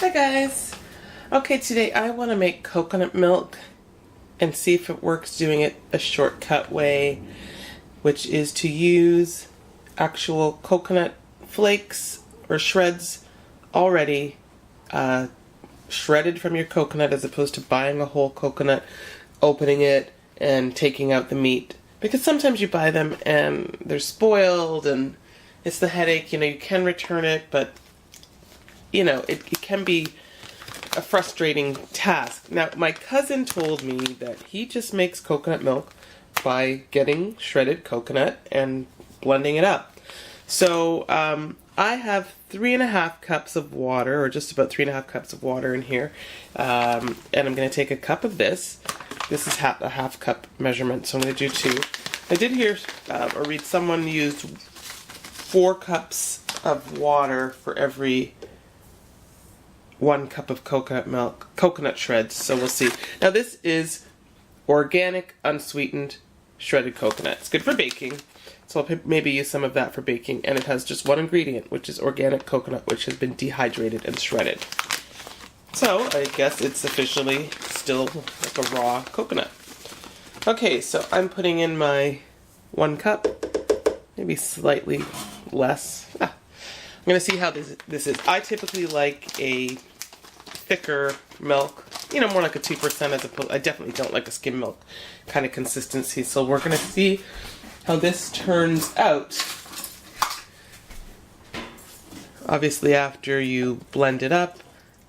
Hi guys. Okay, today I want to make coconut milk and see if it works doing it a shortcut way, which is to use actual coconut flakes or shreds already shredded from your coconut, as opposed to buying a whole coconut, opening it and taking out the meat, because sometimes you buy them and they're spoiled and it's the headache. You can return it, but it can be a frustrating task. Now, my cousin told me that he just makes coconut milk by getting shredded coconut and blending it up. So I have 3.5 cups of water, or just about 3.5 cups of water in here, and I'm going to take a cup of this. This is a half cup measurement, so I'm going to do 2. I did hear or read someone used 4 cups of water for every 1 cup of coconut shreds, so we'll see. Now this is organic, unsweetened, shredded coconut. It's good for baking, so I'll maybe use some of that for baking, and it has just one ingredient, which is organic coconut, which has been dehydrated and shredded. So I guess it's officially still like a raw coconut. Okay, so I'm putting in my 1 cup, maybe slightly less. I'm going to see how this is. I typically like a thicker milk, more like a 2% as opposed. I definitely don't like a skim milk kind of consistency. So we're going to see how this turns out. Obviously, after you blend it up,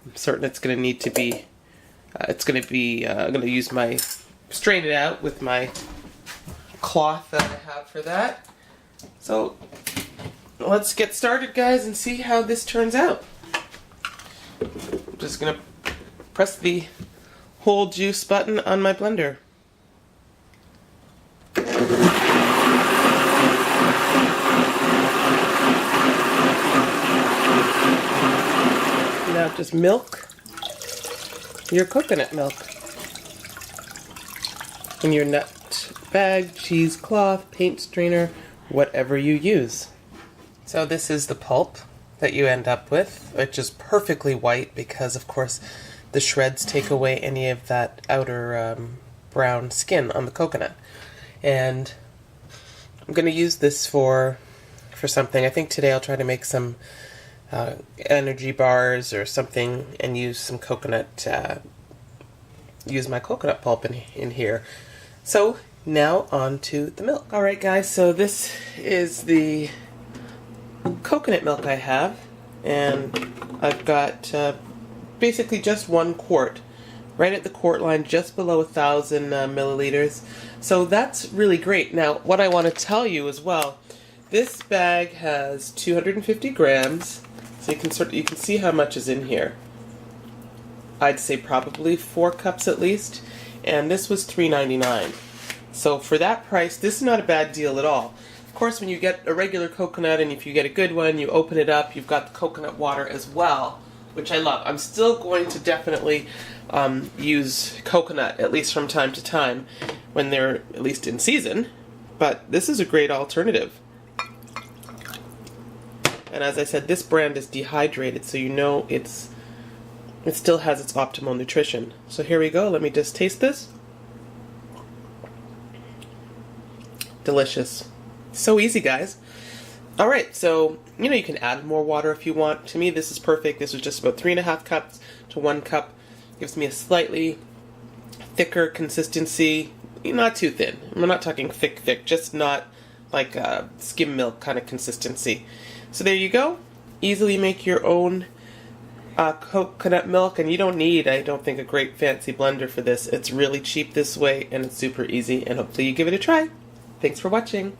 I'm certain it's going to need to be. I'm going to use strain it out with my cloth that I have for that. So let's get started, guys, and see how this turns out. I'm just going to press the hold juice button on my blender. Now just milk your coconut milk in your nut bag, cheesecloth, paint strainer, whatever you use. So this is the pulp that you end up with, which is perfectly white because, of course, the shreds take away any of that outer brown skin on the coconut. And I'm going to use this for something. I think today I'll try to make some energy bars or something and use some coconut, use my coconut pulp in here. So now on to the milk. Alright guys, so this is the coconut milk I have, and I've got basically just 1 quart, right at the quart line, just below 1,000 milliliters. So that's really great. Now, what I want to tell you as well, this bag has 250 grams, so you can see how much is in here. I'd say probably 4 cups at least, and this was $3.99. So for that price, this is not a bad deal at all. Of course, when you get a regular coconut, and if you get a good one, you open it up, you've got the coconut water as well, which I love. I'm still going to definitely use coconut, at least from time to time, when they're at least in season, but this is a great alternative. And as I said, this brand is dehydrated, so it still has its optimal nutrition. So here we go, let me just taste this. Delicious. So easy, guys. Alright, so, you can add more water if you want. To me, this is perfect. This was just about 3.5 cups to 1 cup. Gives me a slightly thicker consistency. Not too thin. We're not talking thick, just not like a skim milk kind of consistency. So there you go. Easily make your own coconut milk, and you don't need, I don't think, a great fancy blender for this. It's really cheap this way, and it's super easy, and hopefully you give it a try. Thanks for watching.